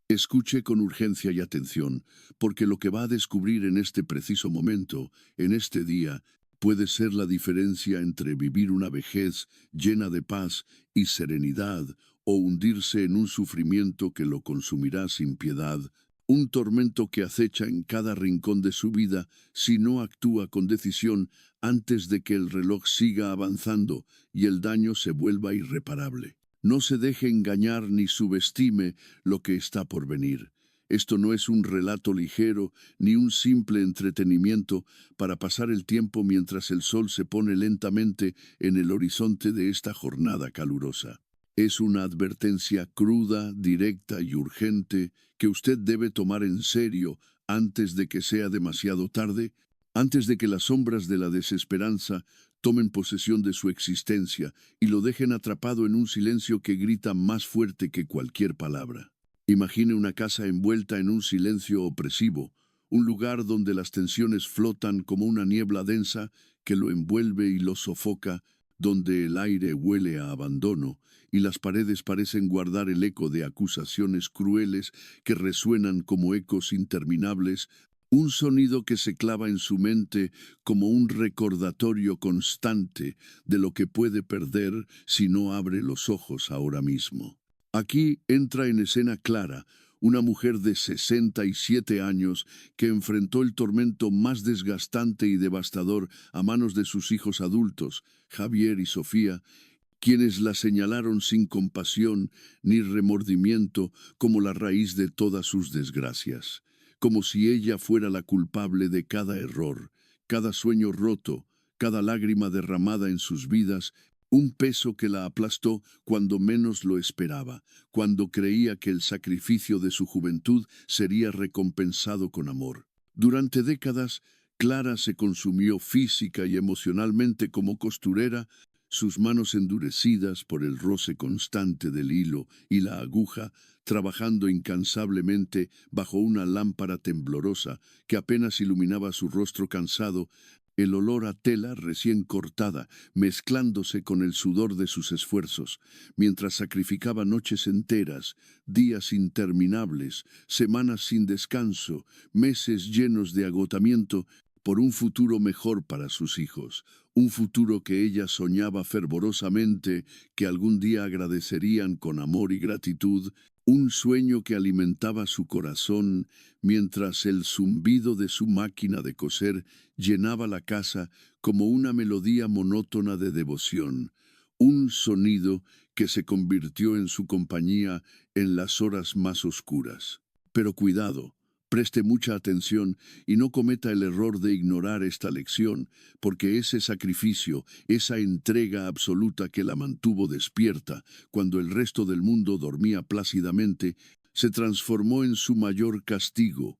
Escuche con urgencia y atención, porque lo que va a descubrir en este preciso momento, en este día, puede ser la diferencia entre vivir una vejez llena de paz y serenidad o hundirse en un sufrimiento que lo consumirá sin piedad, un tormento que acecha en cada rincón de su vida si no actúa con decisión antes de que el reloj siga avanzando y el daño se vuelva irreparable. No se deje engañar ni subestime lo que está por venir. Esto no es un relato ligero ni un simple entretenimiento para pasar el tiempo mientras el sol se pone lentamente en el horizonte de esta jornada calurosa. Es una advertencia cruda, directa y urgente que usted debe tomar en serio antes de que sea demasiado tarde, antes de que las sombras de la desesperanza tomen posesión de su existencia y lo dejen atrapado en un silencio que grita más fuerte que cualquier palabra. Imagine una casa envuelta en un silencio opresivo, un lugar donde las tensiones flotan como una niebla densa que lo envuelve y lo sofoca, donde el aire huele a abandono y las paredes parecen guardar el eco de acusaciones crueles que resuenan como ecos interminables, un sonido que se clava en su mente como un recordatorio constante de lo que puede perder si no abre los ojos ahora mismo. Aquí entra en escena Clara, una mujer de 67 años que enfrentó el tormento más desgastante y devastador a manos de sus hijos adultos, Javier y Sofía, quienes la señalaron sin compasión ni remordimiento como la raíz de todas sus desgracias, como si ella fuera la culpable de cada error, cada sueño roto, cada lágrima derramada en sus vidas, un peso que la aplastó cuando menos lo esperaba, cuando creía que el sacrificio de su juventud sería recompensado con amor. Durante décadas, Clara se consumió física y emocionalmente como costurera, sus manos endurecidas por el roce constante del hilo y la aguja, trabajando incansablemente bajo una lámpara temblorosa que apenas iluminaba su rostro cansado, el olor a tela recién cortada, mezclándose con el sudor de sus esfuerzos, mientras sacrificaba noches enteras, días interminables, semanas sin descanso, meses llenos de agotamiento, por un futuro mejor para sus hijos, un futuro que ella soñaba fervorosamente que algún día agradecerían con amor y gratitud, un sueño que alimentaba su corazón mientras el zumbido de su máquina de coser llenaba la casa como una melodía monótona de devoción, un sonido que se convirtió en su compañía en las horas más oscuras. Pero cuidado, preste mucha atención y no cometa el error de ignorar esta lección, porque ese sacrificio, esa entrega absoluta que la mantuvo despierta cuando el resto del mundo dormía plácidamente, se transformó en su mayor castigo,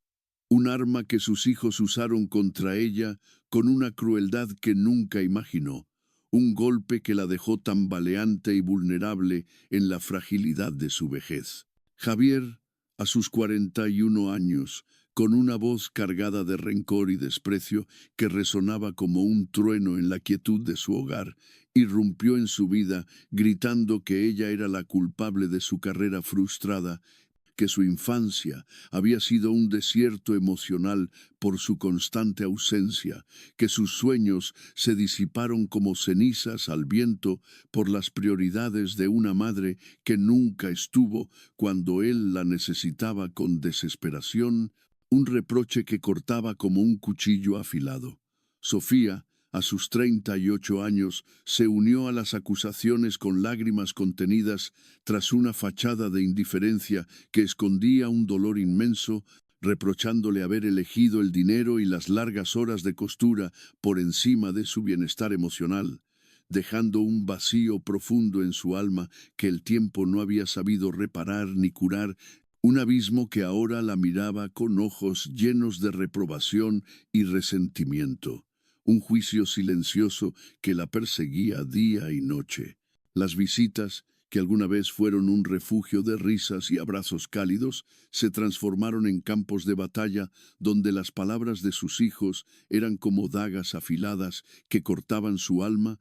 un arma que sus hijos usaron contra ella con una crueldad que nunca imaginó, un golpe que la dejó tambaleante y vulnerable en la fragilidad de su vejez. Javier, a sus 41 años, con una voz cargada de rencor y desprecio que resonaba como un trueno en la quietud de su hogar, irrumpió en su vida gritando que ella era la culpable de su carrera frustrada, que su infancia había sido un desierto emocional por su constante ausencia, que sus sueños se disiparon como cenizas al viento por las prioridades de una madre que nunca estuvo cuando él la necesitaba con desesperación, un reproche que cortaba como un cuchillo afilado. Sofía, a sus 38 años, se unió a las acusaciones con lágrimas contenidas tras una fachada de indiferencia que escondía un dolor inmenso, reprochándole haber elegido el dinero y las largas horas de costura por encima de su bienestar emocional, dejando un vacío profundo en su alma que el tiempo no había sabido reparar ni curar, un abismo que ahora la miraba con ojos llenos de reprobación y resentimiento, un juicio silencioso que la perseguía día y noche. Las visitas, que alguna vez fueron un refugio de risas y abrazos cálidos, se transformaron en campos de batalla donde las palabras de sus hijos eran como dagas afiladas que cortaban su alma,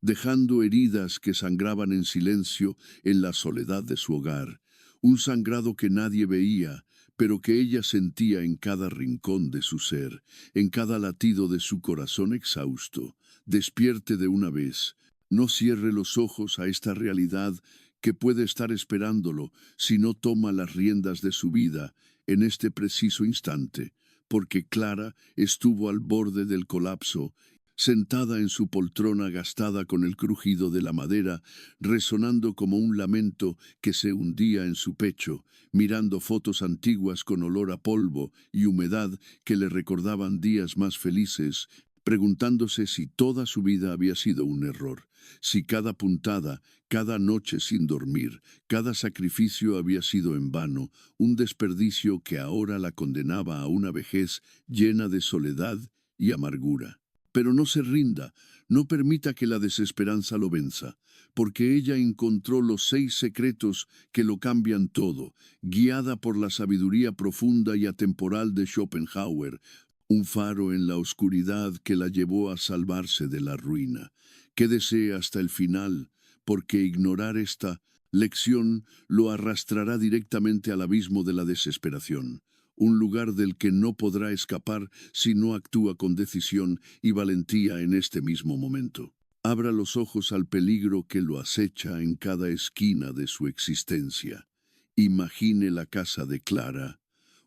dejando heridas que sangraban en silencio en la soledad de su hogar. un sangrado que nadie veía, pero que ella sentía en cada rincón de su ser, en cada latido de su corazón exhausto. Despierte de una vez, no cierre los ojos a esta realidad que puede estar esperándolo si no toma las riendas de su vida en este preciso instante, porque Clara estuvo al borde del colapso, sentada en su poltrona gastada con el crujido de la madera, resonando como un lamento que se hundía en su pecho, mirando fotos antiguas con olor a polvo y humedad que le recordaban días más felices, preguntándose si toda su vida había sido un error, si cada puntada, cada noche sin dormir, cada sacrificio había sido en vano, un desperdicio que ahora la condenaba a una vejez llena de soledad y amargura. Pero no se rinda, no permita que la desesperanza lo venza, porque ella encontró los 6 secretos que lo cambian todo, guiada por la sabiduría profunda y atemporal de Schopenhauer, un faro en la oscuridad que la llevó a salvarse de la ruina. Quédese hasta el final, porque ignorar esta lección lo arrastrará directamente al abismo de la desesperación, un lugar del que no podrá escapar si no actúa con decisión y valentía en este mismo momento. Abra los ojos al peligro que lo acecha en cada esquina de su existencia. Imagine la casa de Clara,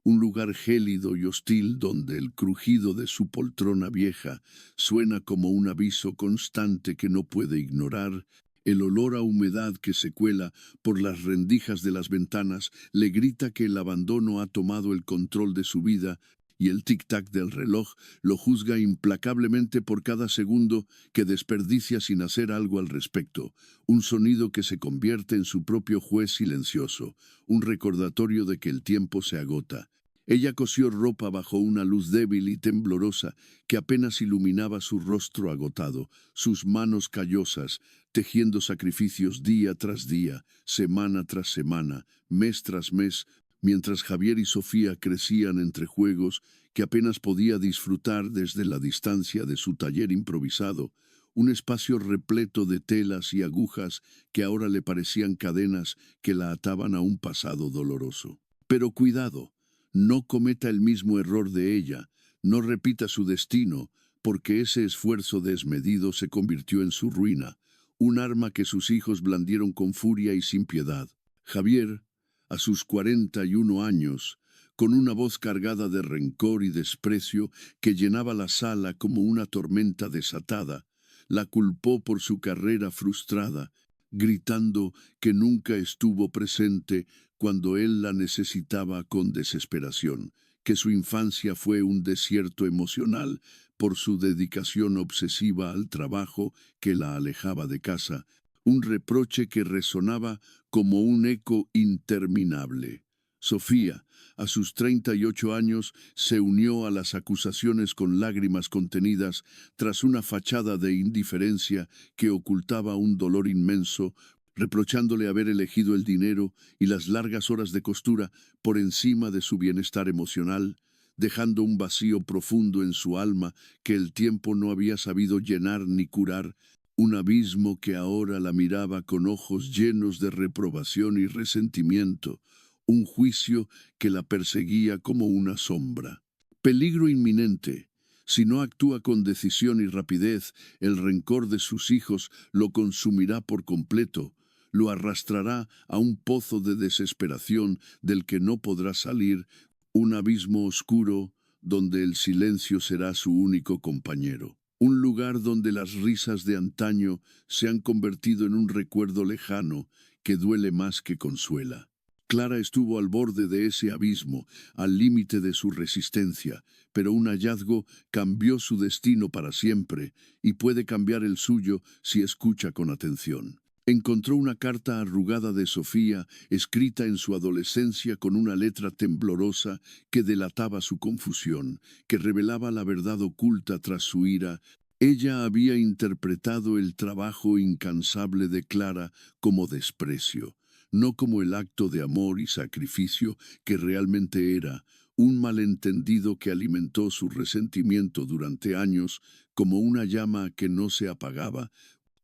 un lugar gélido y hostil donde el crujido de su poltrona vieja suena como un aviso constante que no puede ignorar. El olor a humedad que se cuela por las rendijas de las ventanas le grita que el abandono ha tomado el control de su vida, y el tic-tac del reloj lo juzga implacablemente por cada segundo que desperdicia sin hacer algo al respecto, un sonido que se convierte en su propio juez silencioso, un recordatorio de que el tiempo se agota. Ella cosió ropa bajo una luz débil y temblorosa que apenas iluminaba su rostro agotado, sus manos callosas, tejiendo sacrificios día tras día, semana tras semana, mes tras mes, mientras Javier y Sofía crecían entre juegos que apenas podía disfrutar desde la distancia de su taller improvisado, un espacio repleto de telas y agujas que ahora le parecían cadenas que la ataban a un pasado doloroso. Pero cuidado, no cometa el mismo error de ella, no repita su destino, porque ese esfuerzo desmedido se convirtió en su ruina, un arma que sus hijos blandieron con furia y sin piedad. Javier, a sus 41 años, con una voz cargada de rencor y desprecio que llenaba la sala como una tormenta desatada, la culpó por su carrera frustrada, gritando que nunca estuvo presente cuando él la necesitaba con desesperación, que su infancia fue un desierto emocional por su dedicación obsesiva al trabajo que la alejaba de casa, un reproche que resonaba como un eco interminable. Sofía, a sus 38 años, se unió a las acusaciones con lágrimas contenidas tras una fachada de indiferencia que ocultaba un dolor inmenso, reprochándole haber elegido el dinero y las largas horas de costura por encima de su bienestar emocional, dejando un vacío profundo en su alma que el tiempo no había sabido llenar ni curar, un abismo que ahora la miraba con ojos llenos de reprobación y resentimiento, un juicio que la perseguía como una sombra. Peligro inminente. Si no actúa con decisión y rapidez, el rencor de sus hijos lo consumirá por completo, lo arrastrará a un pozo de desesperación del que no podrá salir, un abismo oscuro donde el silencio será su único compañero. Un lugar donde las risas de antaño se han convertido en un recuerdo lejano que duele más que consuela. Clara estuvo al borde de ese abismo, al límite de su resistencia, pero un hallazgo cambió su destino para siempre y puede cambiar el suyo si escucha con atención. Encontró una carta arrugada de Sofía, escrita en su adolescencia con una letra temblorosa que delataba su confusión, que revelaba la verdad oculta tras su ira. Ella había interpretado el trabajo incansable de Clara como desprecio, no como el acto de amor y sacrificio que realmente era, un malentendido que alimentó su resentimiento durante años como una llama que no se apagaba,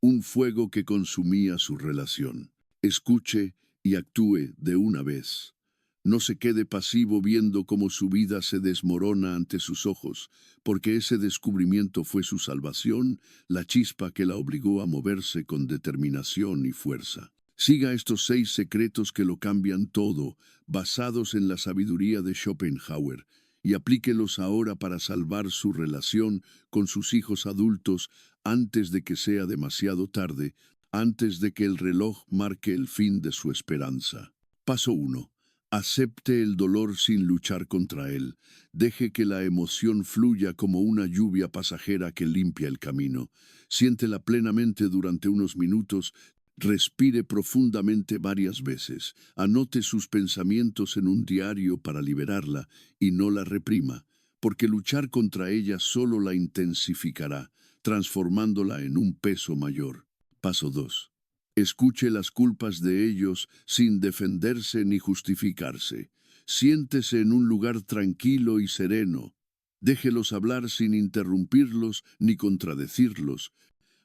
un fuego que consumía su relación. Escuche y actúe de una vez. No se quede pasivo viendo cómo su vida se desmorona ante sus ojos, porque ese descubrimiento fue su salvación, la chispa que la obligó a moverse con determinación y fuerza. Siga estos 6 secretos que lo cambian todo, basados en la sabiduría de Schopenhauer, y aplíquelos ahora para salvar su relación con sus hijos adultos antes de que sea demasiado tarde, antes de que el reloj marque el fin de su esperanza. Paso 1. Acepte el dolor sin luchar contra él. Deje que la emoción fluya como una lluvia pasajera que limpia el camino. Siéntela plenamente durante unos minutos. Respire profundamente varias veces. Anote sus pensamientos en un diario para liberarla y no la reprima, porque luchar contra ella solo la intensificará, transformándola en un peso mayor. Paso 2. Escuche las culpas de ellos sin defenderse ni justificarse. Siéntese en un lugar tranquilo y sereno. Déjelos hablar sin interrumpirlos ni contradecirlos.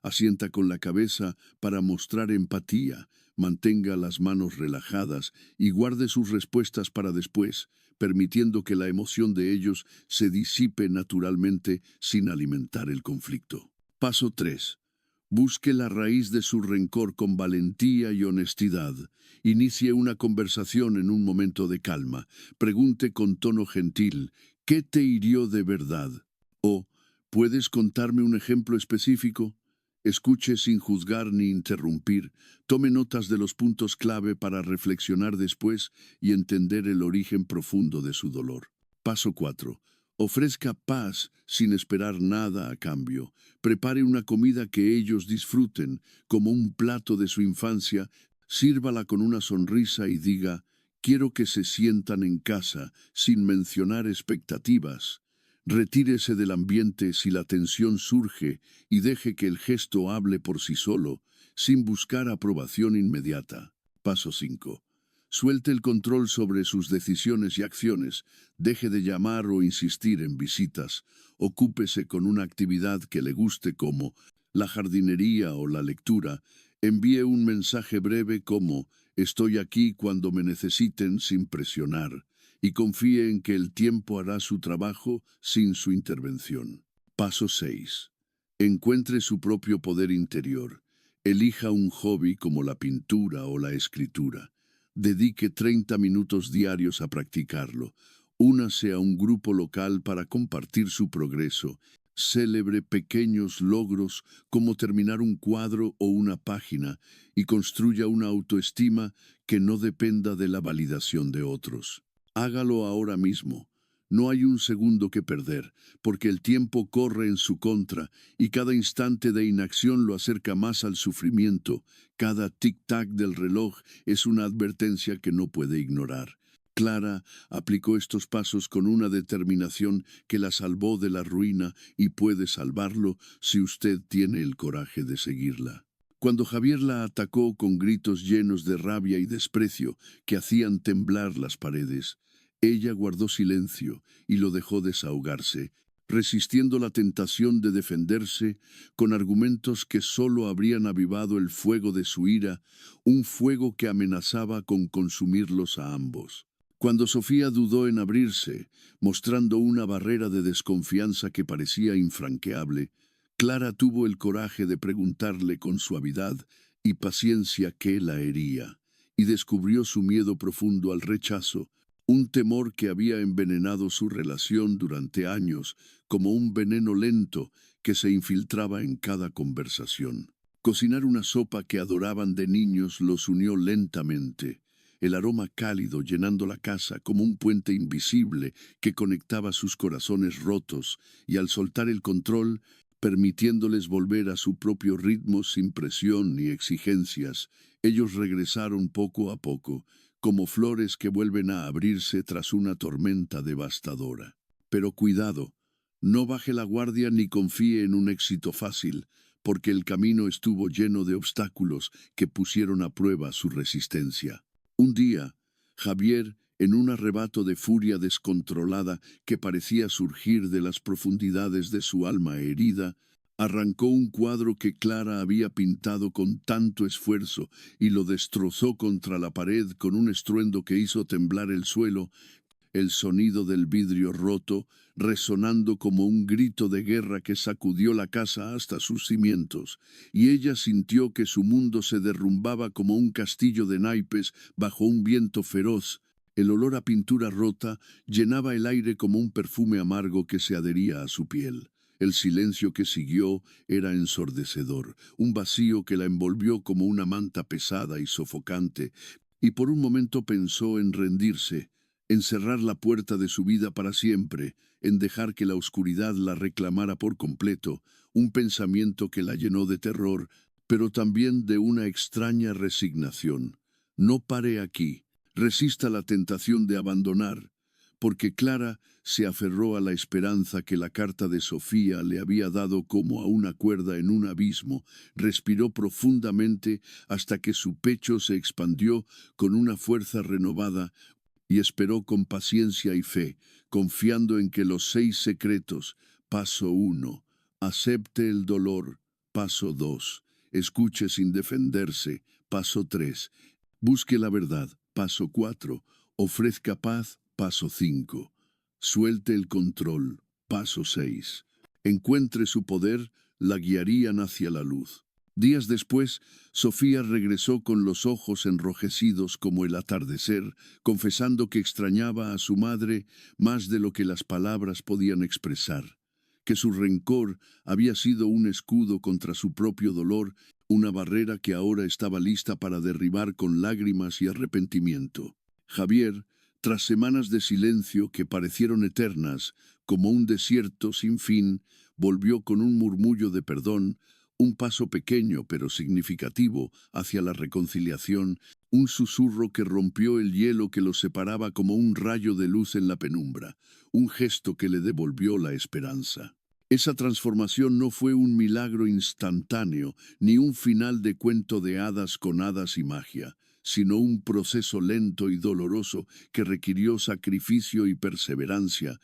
Asienta con la cabeza para mostrar empatía, mantenga las manos relajadas y guarde sus respuestas para después, permitiendo que la emoción de ellos se disipe naturalmente sin alimentar el conflicto. Paso 3. Busque la raíz de su rencor con valentía y honestidad. Inicie una conversación en un momento de calma. Pregunte con tono gentil, ¿qué te hirió de verdad? O, ¿puedes contarme un ejemplo específico? Escuche sin juzgar ni interrumpir. Tome notas de los puntos clave para reflexionar después y entender el origen profundo de su dolor. Paso 4. Ofrezca paz sin esperar nada a cambio. Prepare una comida que ellos disfruten, como un plato de su infancia. Sírvala con una sonrisa y diga, quiero que se sientan en casa, sin mencionar expectativas. Retírese del ambiente si la tensión surge y deje que el gesto hable por sí solo, sin buscar aprobación inmediata. Paso 5. Suelte el control sobre sus decisiones y acciones. Deje de llamar o insistir en visitas. Ocúpese con una actividad que le guste como la jardinería o la lectura. Envíe un mensaje breve como «Estoy aquí cuando me necesiten» sin presionar. Y confíe en que el tiempo hará su trabajo sin su intervención. Paso 6. Encuentre su propio poder interior. Elija un hobby como la pintura o la escritura. Dedique 30 minutos diarios a practicarlo. Únase a un grupo local para compartir su progreso. Célebre pequeños logros como terminar un cuadro o una página y construya una autoestima que no dependa de la validación de otros. Hágalo ahora mismo. No hay un segundo que perder, porque el tiempo corre en su contra y cada instante de inacción lo acerca más al sufrimiento. Cada tic-tac del reloj es una advertencia que no puede ignorar. Clara aplicó estos pasos con una determinación que la salvó de la ruina y puede salvarlo si usted tiene el coraje de seguirla. Cuando Javier la atacó con gritos llenos de rabia y desprecio que hacían temblar las paredes, ella guardó silencio y lo dejó desahogarse, resistiendo la tentación de defenderse con argumentos que solo habrían avivado el fuego de su ira, un fuego que amenazaba con consumirlos a ambos. Cuando Sofía dudó en abrirse, mostrando una barrera de desconfianza que parecía infranqueable, Clara tuvo el coraje de preguntarle con suavidad y paciencia qué la hería, y descubrió su miedo profundo al rechazo, un temor que había envenenado su relación durante años, como un veneno lento que se infiltraba en cada conversación. Cocinar una sopa que adoraban de niños los unió lentamente, el aroma cálido llenando la casa como un puente invisible que conectaba sus corazones rotos, y al soltar el control, permitiéndoles volver a su propio ritmo sin presión ni exigencias, ellos regresaron poco a poco, como flores que vuelven a abrirse tras una tormenta devastadora. Pero cuidado, no baje la guardia ni confíe en un éxito fácil, porque el camino estuvo lleno de obstáculos que pusieron a prueba su resistencia. Un día, Javier, en un arrebato de furia descontrolada que parecía surgir de las profundidades de su alma herida, Arrancó un cuadro que Clara había pintado con tanto esfuerzo y lo destrozó contra la pared con un estruendo que hizo temblar el suelo, el sonido del vidrio roto, resonando como un grito de guerra que sacudió la casa hasta sus cimientos, y ella sintió que su mundo se derrumbaba como un castillo de naipes bajo un viento feroz. El olor a pintura rota llenaba el aire como un perfume amargo que se adhería a su piel. El silencio que siguió era ensordecedor, un vacío que la envolvió como una manta pesada y sofocante, y por un momento pensó en rendirse, en cerrar la puerta de su vida para siempre, en dejar que la oscuridad la reclamara por completo, un pensamiento que la llenó de terror, pero también de una extraña resignación. No pare aquí, resista la tentación de abandonar, porque Clara se aferró a la esperanza que la carta de Sofía le había dado como a una cuerda en un abismo, respiró profundamente hasta que su pecho se expandió con una fuerza renovada, y esperó con paciencia y fe, confiando en que los 6 secretos, paso 1, acepte el dolor, paso 2, escuche sin defenderse, paso 3, busque la verdad, paso 4, ofrezca paz, paso 5, suelte el control, paso 6, encuentre su poder, la guiarían hacia la luz. Días después, Sofía regresó con los ojos enrojecidos como el atardecer, confesando que extrañaba a su madre más de lo que las palabras podían expresar, que su rencor había sido un escudo contra su propio dolor, una barrera que ahora estaba lista para derribar con lágrimas y arrepentimiento. Javier, tras semanas de silencio que parecieron eternas, como un desierto sin fin, volvió con un murmullo de perdón, un paso pequeño pero significativo hacia la reconciliación, un susurro que rompió el hielo que los separaba como un rayo de luz en la penumbra, un gesto que le devolvió la esperanza. Esa transformación no fue un milagro instantáneo, ni un final de cuento de hadas con hadas y magia, sino un proceso lento y doloroso que requirió sacrificio y perseverancia,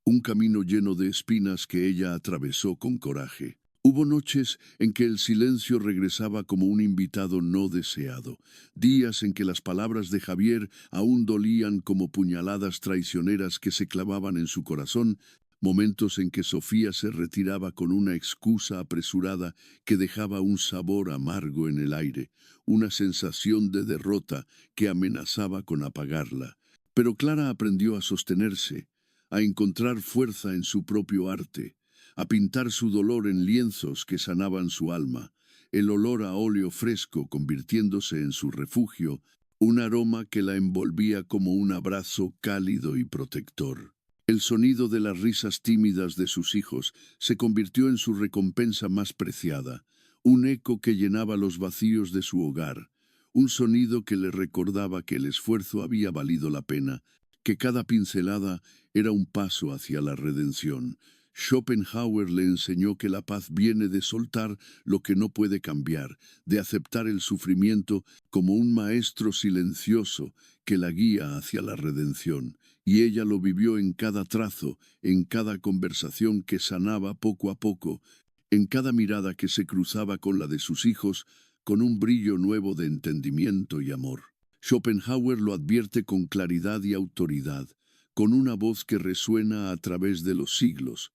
un camino lleno de espinas que ella atravesó con coraje. Hubo noches en que el silencio regresaba como un invitado no deseado, días en que las palabras de Javier aún dolían como puñaladas traicioneras que se clavaban en su corazón, momentos en que Sofía se retiraba con una excusa apresurada que dejaba un sabor amargo en el aire, una sensación de derrota que amenazaba con apagarla. Pero Clara aprendió a sostenerse, a encontrar fuerza en su propio arte, a pintar su dolor en lienzos que sanaban su alma, el olor a óleo fresco convirtiéndose en su refugio, un aroma que la envolvía como un abrazo cálido y protector. El sonido de las risas tímidas de sus hijos se convirtió en su recompensa más preciada, un eco que llenaba los vacíos de su hogar, un sonido que le recordaba que el esfuerzo había valido la pena, que cada pincelada era un paso hacia la redención. Schopenhauer le enseñó que la paz viene de soltar lo que no puede cambiar, de aceptar el sufrimiento como un maestro silencioso que la guía hacia la redención. Y ella lo vivió en cada trazo, en cada conversación que sanaba poco a poco, en cada mirada que se cruzaba con la de sus hijos, con un brillo nuevo de entendimiento y amor. Schopenhauer lo advierte con claridad y autoridad, con una voz que resuena a través de los siglos.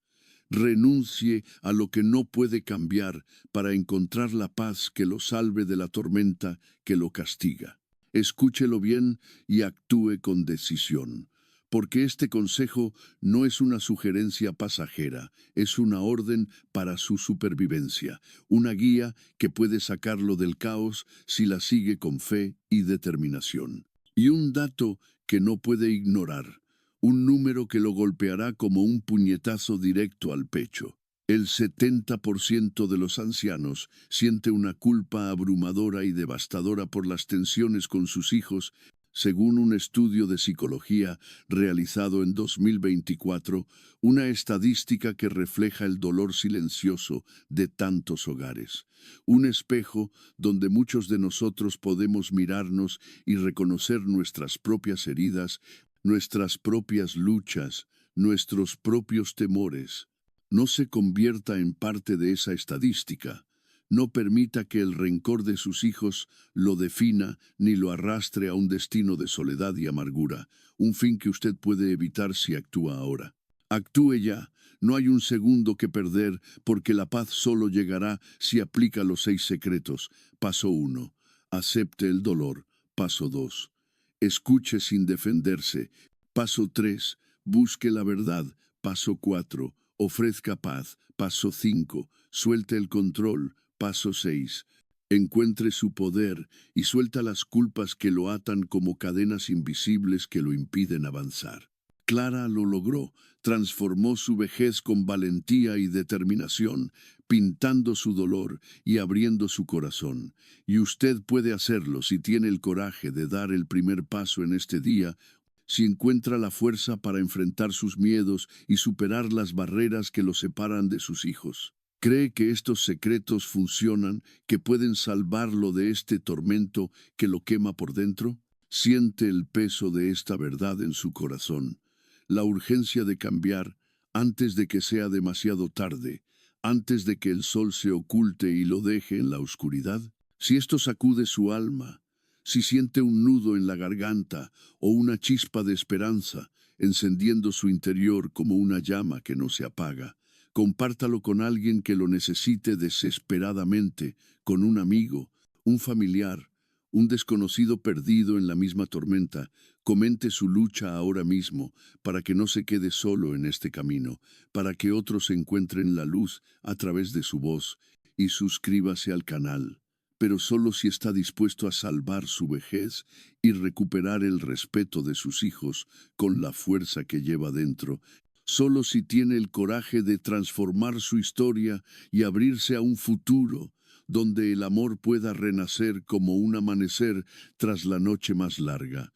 Renuncie a lo que no puede cambiar para encontrar la paz que lo salve de la tormenta que lo castiga. Escúchelo bien y actúe con decisión, porque este consejo no es una sugerencia pasajera, es una orden para su supervivencia, una guía que puede sacarlo del caos si la sigue con fe y determinación. Y un dato que no puede ignorar, un número que lo golpeará como un puñetazo directo al pecho. El 70% de los ancianos siente una culpa abrumadora y devastadora por las tensiones con sus hijos, según un estudio de psicología realizado en 2024, una estadística que refleja el dolor silencioso de tantos hogares. Un espejo donde muchos de nosotros podemos mirarnos y reconocer nuestras propias heridas, nuestras propias luchas, nuestros propios temores. No se convierta en parte de esa estadística. No permita que el rencor de sus hijos lo defina ni lo arrastre a un destino de soledad y amargura, un fin que usted puede evitar si actúa ahora. Actúe ya, no hay un segundo que perder, porque la paz solo llegará si aplica los 6 secretos. Paso 1. Acepte el dolor. Paso 2. Escuche sin defenderse. Paso 3. Busque la verdad. Paso 4. Ofrezca paz. Paso 5. Suelte el control. Paso 6. Encuentre su poder y suelta las culpas que lo atan como cadenas invisibles que lo impiden avanzar. Clara lo logró, transformó su vejez con valentía y determinación, pintando su dolor y abriendo su corazón. Y usted puede hacerlo si tiene el coraje de dar el primer paso en este día, si encuentra la fuerza para enfrentar sus miedos y superar las barreras que lo separan de sus hijos. ¿Cree que estos secretos funcionan, que pueden salvarlo de este tormento que lo quema por dentro? Siente el peso de esta verdad en su corazón, la urgencia de cambiar antes de que sea demasiado tarde, antes de que el sol se oculte y lo deje en la oscuridad. Si esto sacude su alma, si siente un nudo en la garganta o una chispa de esperanza encendiendo su interior como una llama que no se apaga, compártalo con alguien que lo necesite desesperadamente, con un amigo, un familiar, un desconocido perdido en la misma tormenta. Comente su lucha ahora mismo, para que no se quede solo en este camino, para que otros encuentren la luz a través de su voz, y suscríbase al canal, pero solo si está dispuesto a salvar su vejez y recuperar el respeto de sus hijos con la fuerza que lleva dentro. Solo si tiene el coraje de transformar su historia y abrirse a un futuro donde el amor pueda renacer como un amanecer tras la noche más larga.